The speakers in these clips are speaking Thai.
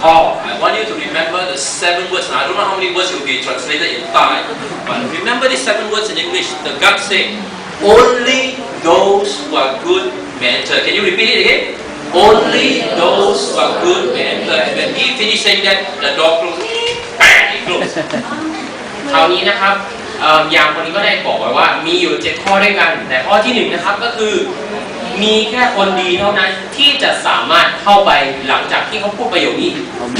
call. I want you to remember the 7 words. Now, I don't know how many words will be translated in Thai, but remember these 7 words in English. The God said, only those who are good may enter. Can you repeat it again? Only those who are good may enter. And when he finished saying that, the door closed. Bang! It closed. คราวนี้นะครับยามคนนี้ก็ได้บอกไว้ว่ามีอยู่7ข้อด้วยกันแต่ข้อที่1นะครับก็คือมีแค่คนดีเท่านั้นที่จะสามารถเข้าไปหลังจากที่เขาพูดประโยคนี้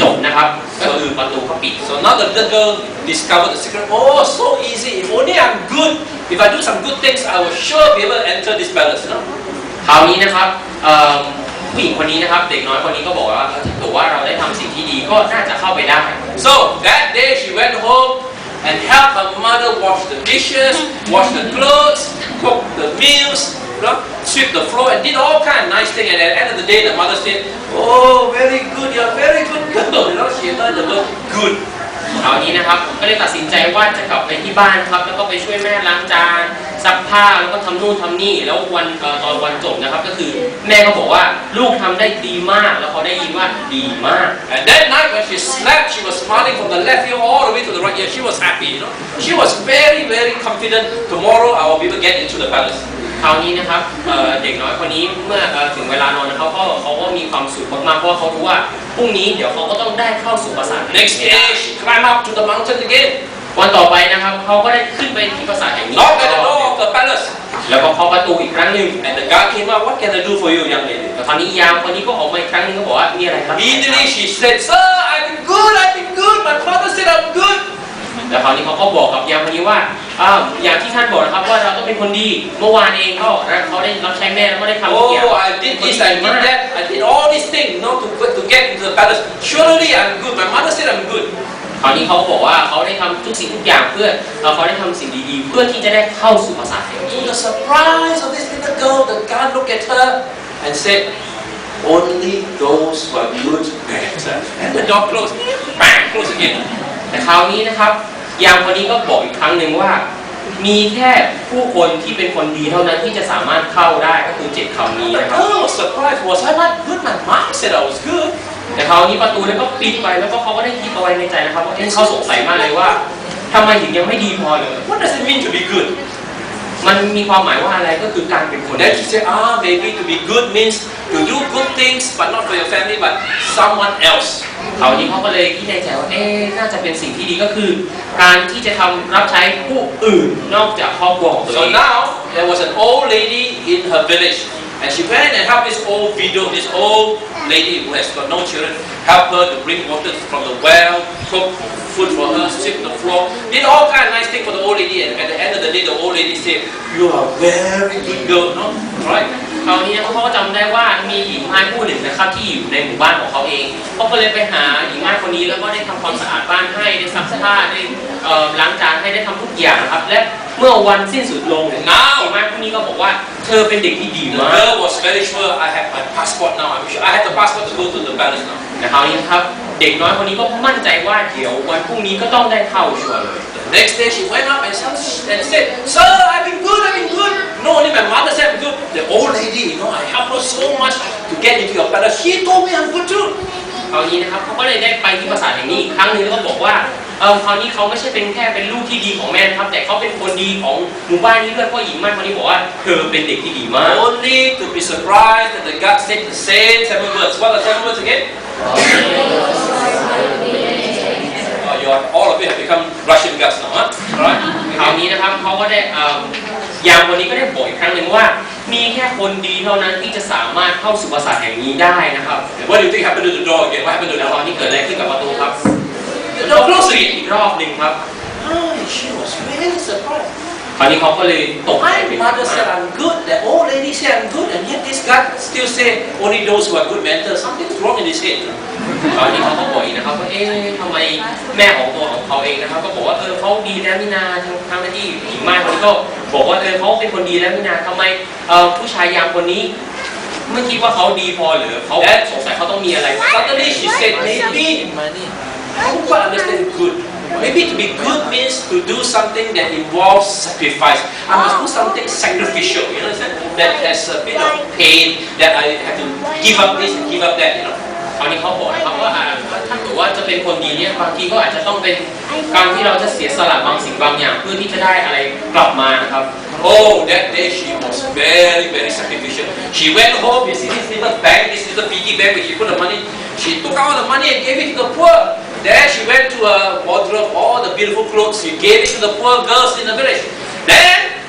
จบนะครับก็คือประตูเขาปิด So now the little girl discovered the secret. Oh, so easy. If only I'm good, if I do some good things, I will sure be able to enter this palace. You know? คราวนี้นะครับผู้หญิงคนนี้นะครับเด็กน้อยคนนี้ก็บอกว่าถ้าเกิดว่าเราได้ทำสิ่งที่ดีก็น่าจะเข้าไปได้ So that day she went home and helped her mother wash the dishes, wash the clothes, cook the meals, sweep the floor, and did all kind of nice things. And at the end of the day, the mother said, "Oh, very good, you're a very good girl." You know, she learned the word "good." คราวนี้นะครับก็เลยตัดสินใจว่าจะกลับไปที่บ้านครับแล้วก็ไปช่วยแม่ล้างจานซักผ้าแล้วก็ทำนู่นทำนี่แล้วตอนวันจบนะครับก็คือแม่ก็บอกว่าลูกทำได้ดีมากแล้วเขาได้ยินว่าดีมาก And that night when she slept, she was smiling from the left ear all the way to the right ear. She was happy, you know. She was very, very confident. Tomorrow I will be able to get into the palace. คราวนี้นะครับเด็กน้อยคนนี้เมื่อถึงเวลานอนเขาก็มีความสุขมากๆเพราะว่าเขารู้ว่าพรุ่งนี้เดี๋ยวเขาก็ต้องได้เข้าสู่ปราสาท Next day she climbed up to the mountain again. วันต่อไปนะครับเขาก็ได้ขึ้นไปที่ปราสาทแห่งนี้ Knocked at the door of the palace. แล้วก็เคาะประตูอีกครั้งหนึ่ง And the guard came out. What can I do for you, young lady? แต่คราวนี้ยามคนนี้ก็ออกมาอีกครั้งหนึงก็บอกว่ามีอะไรครับ Immediately she said, "Sir, I've been good. I've been good. My father said I'm good." แต่คราวนี้เขาก็บอกกับยามคนนี้ว่าอย่างที่ท่านบอกนะครับว่าเราต้องเป็นคนดีเมื่อวานเองเขาได้รับใช้แม่แล้วก็ได้ทำทุกอย่าง Oh, I did this, I did that, I did all these things, to get into the palace. Surely I'm good. My mother said I'm good. คราวนี้เขาบอกว่าเขาได้ทำทุกสิ่งทุกอย่างเพื่อเขาได้ทำสิ่งดีๆเพื่อที่จะได้เข้าสู่ปราสาทแห่งนี้ To the surprise of this little girl, the guard looked at her and said, "Only those who are good may enter." And the door closed. Bang! Closed again. แต่คราวนี้นะครับยามคนนี้ก็บอกอีกครั้งหนึ่งว่ามีแค่ผู้คนที่เป็นคนดีเท่านั้นที่จะสามารถเข้าได้ก็คือ7คำนี้ The นะครับ girl was surprised. Was I not good? My mom said I was good. แต่คราวนี้ประตูนั้นก็ปิดไปแล้วก็เขาก็ได้คิดเอาไว้ในใจนะครับว่าเขาสงสัยมากเลยว่าทำไมถึงยังไม่ดีพอเลย What does it mean to be good? มันมีความหมายว่าอะไรก็คือการเป็นคนดี Then she said, maybe to be good means to do good things, but not for your family, but someone else. คราวนี้เขาก็เลยคิดในใจว่าน่าจะเป็นสิ่งที่ดีก็คือการที่จะรับใช้ผู้อื่นนอกจากครอบครัวของตัวเอง So now there was an old lady in her village, and she went and helped this old lady who has got no children, help her to bring water from the well, cook food for her, sweep the floor, did all kind of nice things for the old lady. And at the end of the day, the old lady said, "You are a very good girl, no? Right?" คราวนี้เขาก็จำได้ว่ามีหญิงม่ายผู้หนึ่งนะครับที่อยู่ในหมู่บ้านของเขาเองเขาก็เลยไปหาหญิงม่ายคนนี้แล้วก็ได้ทำความสะอาดบ้านให้ได้ซักเสื้อผ้าได้ล้างจานให้ได้ทำทุกอย่างครับและเมื่อวันสิ้นสุดลงหญิงม่ายคนนี้ก็บอกว่าเธอเป็นเด็กที่ดี The มาก girl was very sure, "I have my passport now. I'm sure I have the passport to go to the palace now." แต่คราวนี้ครับเด็กน้อยคนนี้ก็มั่นใจว่าเดี๋ยววันพรุ่งนี้ก็ต้องได้เข้าชัวร์เลย Next day she went up and said, "Sir, I've been good. No, only my mother said I'm good. The old lady, I helped her so much to get into your palace. She told me I'm good too." คราวนี้นะครับเขาก็เลยได้ไปที่ปราสาทแห่งนี้อีกครั้งหนึ่งแล้วก็บอกว่าคราวนี้เขาไม่ใช่เป็นแค่เป็นลูกที่ดีของแม่นะครับแต่เขาเป็นคนดีของหมู่บ้านนี้ด้วยเพราะหญิงม่ายคนนี้บอกว่าเธอเป็นเด็กที่ดีมาก Only to be surprised that the God said the same 7 words. What are the 7 words again? All of you have become Russian gods now, huh? Alright? คราวนี้นะครับเขาก็ได้ยามคนนี้ก็ได้บอกอีกครั้งหนึ่งว่ามีแค่คนดีเท่านั้นที่จะสามารถเข้าสู่ปราสาทแห่งนี้ได้นะครับ What do you think happened to the door again? What happened to the แล้วต door? อนนี้เกิดอะไรขึ้นกับประตูครับ The door closed อี again. กรอบหนึ่งครับ She was really surprised. คราวนี้เขาก็เลยตกใจ My เป็น mother said I'm good. The old lady said I'm good, and yet this God still say only those who are good mentors. Something's wrong in his head. ตอนนี้เขาก็บอกอีกนะครับว่าทำไมแม่ของตัวของเขาเองนะครับก็บอกว่าเขาดีแล้วนี่นาทั้งที่หญิงม่ายคนนี้ก็บอกว่าเขาเป็นคนดีแล้วนี่นาทำไมผู้ชายยามคนนี้ไม่คิดว่าเขาดีพอหรือเขาสงสัยเขาต้องมีอะไร Suddenly she said, maybe I don't quite understand good. Maybe to be good means to do something that involves sacrifice. I must do something sacrificial, you know, that has a bit of pain, that I have to give up this and give up that, you know. คราวนี้เขาบอกนะครับว่าถ้า เป็นคนดีเนี่ยบางทีก็อาจจะต้องเป็นการที่เราจะเสียสละบางสิ่งบางอย่างเพื่อที่จะได้อะไรกลับมานะครับ Oh, that day she was very sacrificial. She went home, you see this little bag, this little piggy bag where she put the money. She took out the money and gave it to the poor. Then she went to a wardrobe, all the beautiful clothes. She gave it to the poor girls in the village. Then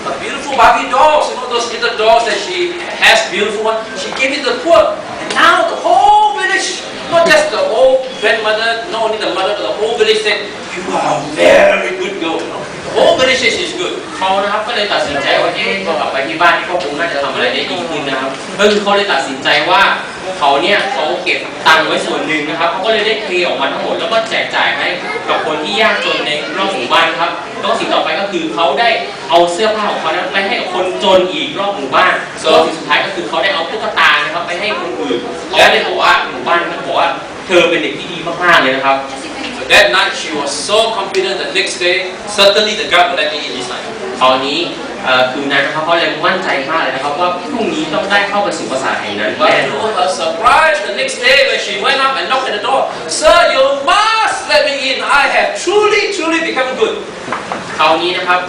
the beautiful Barbie dolls, you know those little dolls that she has beautiful one. She gave it to the poor. And now the whole village, not just the old grandmother, not only the mother, but the whole village said, "You are a very good girl." You know? The whole village says she's good. เขานะครับก็เลยตัดสินใจว่าพอกลับไปที่บ้านก็คงน่าจะทำอะไรได้ดีขึ้นนะครับก็คือเขาเลยตัดสินใจว่าเขาเนี่ยเขาเก็บตังค์ไว้ส่วนหนึ่งนะครับเขาก็เลยได้เทออกมาทั้งหมดแล้วก็แจกจ่ายให้กับคนที่ยากจนในรอบหมู่บ้านครับแล้วสิ่งต่อไปก็คือเขาได้เอาเสื้อผ้าของเขานั้นไปให้กับคนจนอีกรอบหมู่บ้านแล้วสิ่งสุดท้ายก็คือเขาได้เอาตุ๊กตานะครับไปให้คนอื่นเขาได้บอกว่าหมู่บ้านนั้นบอกว่าเธอเป็นเด็กที่ดีมากๆเลยนะครับ So that night she was so confident. The next day, certainly the God will let me in this night. ตอนนี้คืนนั้นนะครับเขาเลยมั่นใจมากเลยนะครับว่าพรุ่งนี้ต้องได้เข้าไปสู่ปราสาทแห่งนั้น But to her surprise, the next day when she went up and knocked at the door, "Sir, you must let me in. I have truly become good." คราวนี้นะครับ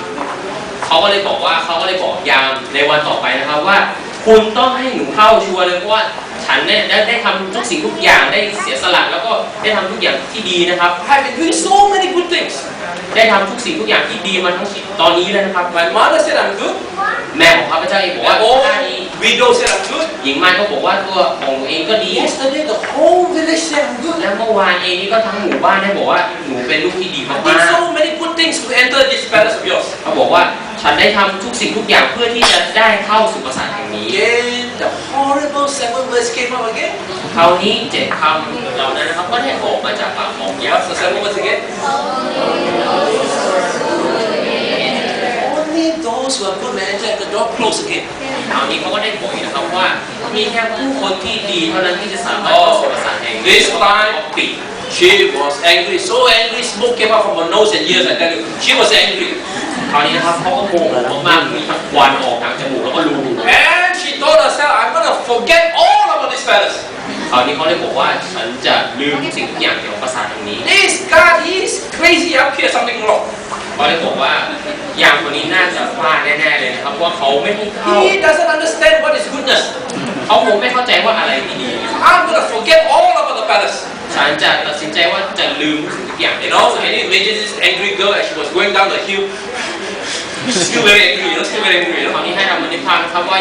เขาก็เลยบอกยามในวันต่อไปนะครับว่าคุณต้องให้หนูเข้าชัวร์เลยเพราะว่าฉันเนี่ยได้ทำทุกสิ่งทุกอย่างได้เสียสละแล้วก็ได้ทำทุกอย่างที่ดีนะครับ I have been doing so many good things. ได้ทำทุกสิ่งทุกอย่างที่ดีมาทั้งตอนนี้เลยนะครับ My mother said I'm good. แม่ของข้าพเจ้าเองบอกว่า My old ท่านี้ widow said I'm good. หญิงไม้ก็บอกว่าตัวของเองก็ดี Yesterday the whole village said I'm good. และเมื่อวานเองนี่ก็ทั้งหมู่บ้านได้บอกว่าหนูเป็นลูกที่ดี I มา did ก so many good things to enter this palace of yours. ๆเขาบอกว่าฉันได้ทำทุกสิ่งทุกอย่างเพื่อที่จะได้เข้าสู่ปราสาทแห่งนี้ Again, the horrible 7 words came out again. คราวนี้7คำเหล่านั้นนะครับก็ได้ออกมาจากปากของยา What's the 7 words again? Only those who are good men enter the door close again. คราวนี้เขาก็ได้บอกอีกนะครับว่ามีแค่ผู้คนที่ดีเท่านั้นที่จะสามารถเข้าสู่ปราสาทแห่งนี้ This time ปิด she was angry, so angry, smoke came out from her nose and ears. I tell you, she was angry. คราวนี้นะครับเขาก็โมโหมากๆมีทั้งควันออกทางจมูกแล้วก็รู And she told herself, "I'm gonna forget all about this palace. คราวนี้เขาเลยบอกว่าฉันจะลืมทุกสิ่งทุกอย่างเกี่ยวกับปราสาทแห่งนี้ This God, he's crazy up here, something wrong. เขาเลยบอกว่ายามคนนี้น่าจะพลาดแน่ๆเลยนะครับว่าเขาไม่ให้เข้า He doesn't understand what is goodness. เขาคงไม่เข้าใจว่าอะไรที่ดี I'm gonna forget all about the palace." ฉันจะตัดสินใจว่าจะลืมทุกสิ่งทุกอย่าง You know, can you imagine this angry girl as she was going down the hill? Still very angry, you know, still very angry. You คราว know? นี้ให้เรามานึกภาพนะครับว่า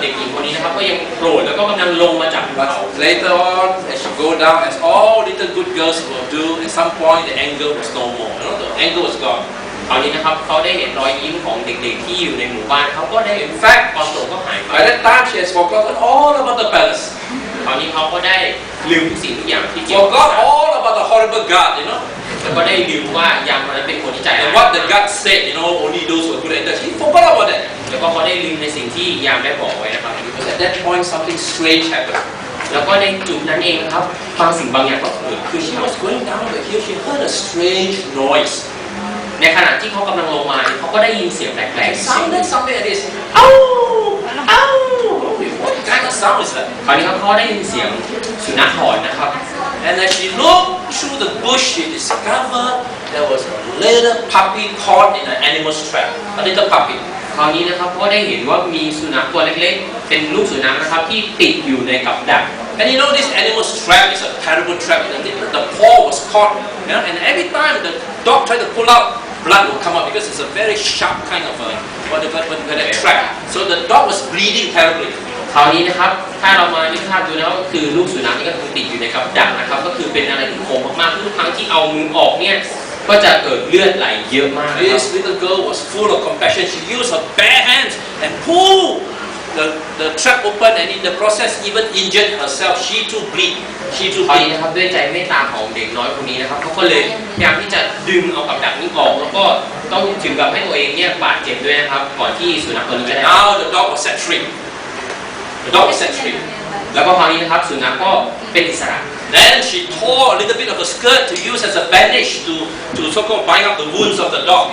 เด็กหญิงคนนี้นะครับก็ยังโกรธแล้วก็กำลังลงมาจากภูเขา But later on, as she go down, as all little good girls will do, at some point the anger was no more. You know, the anger was gone. คราวนี้นะครับเขาได้เห็นรอยยิ้มของเด็กๆที่อยู่ในหมู่บ้านเขาก็ได้ In fact, ความโกรธก็หายไป by that time she has forgotten all about the palace. คราวนี้เขาก็ได้ลืมทุกสิ่งทุกอย่างที่เกี่ยวกับ Forgot all about the horrible God, you know. แล้วก็ได้ลืมว่ายามคนนั้นเป็นคนที่ใจร้าย And what the God said, you know, only those who are good at that. He forgot about that. แล้วก็เขาได้ลืมในสิ่งที่ยามได้บอกไว้นะครับ Because at that point something strange happened. แล้วก็ในจุดนั้นเองนะครับบางสิ่งบางอย่างก็เกิดขึ้น She was going down the hill, she heard a strange noise. ในขณะที่เขากำลังลงมาเขาก็ได้ยินเสียงแปลก It ๆ sounded something like this. เอ้า What kind of sound is that? คราวนี้เขาได้ยินเสียงสุนัขหอนนะครับ And as she looked through the bush, she discovered there was a little puppy caught in an animal's trap. A little puppy. คราวนี้นะครับก็ได้เห็นว่ามีสุนัขตัวเล็กๆ เป็นลูกสุนัขนะครับที่ติดอยู่ในกับดัก And you know this animal's trap is a terrible trap. The paw was caught, you know, and every time the dog tried to pull out, blood will come out because it's a very sharp kind of a trap. So the dog was bleeding terribly. คราวนี้นะครับถ้าเรามานึกภาพดูนะก็คือลูกสุนัขนี่ก็คือติดอยู่ในกับดักนะครับก็คือเป็นอะไรที่คมมากๆทุกครั้งที่เอามือออกเนี่ยก็จะเกิดเลือดไหลเยอะมากนะครับ This little girl was full of compassion. She used her bare hands and pulled the trap open, and in the process even injured herself. She too bleed. She too คราวนี้ bleed. นะครับด้วยใจเมตตาของเด็กน้อยคนนี้นะครับเขาก็เลยพยายามที่จะดึงเอากับดักนี้ออกแล้วก็ต้องถึงกับให้ตัวเองเนี่ยบาดเจ็บด้วยนะครับก่อนที่สุนัขตัวนี้จะ And ได้ now the dog was set free. The dog was set free. แล้วก็คราวนี้นะครับสุนัขก็เป็นอิสระ Then she tore a little bit of her skirt to use as a bandage to so-called bind up the wounds of the dog.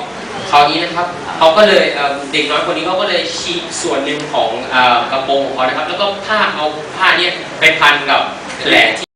คราวนี้นะครับเขาก็เลยเด็กน้อยคนนี้เขาก็เลยฉีกส่วนหนึ่งของกระโปรงของเขานะครับแล้วก็เอาผ้าเนี่ยไปพันกับแผลที่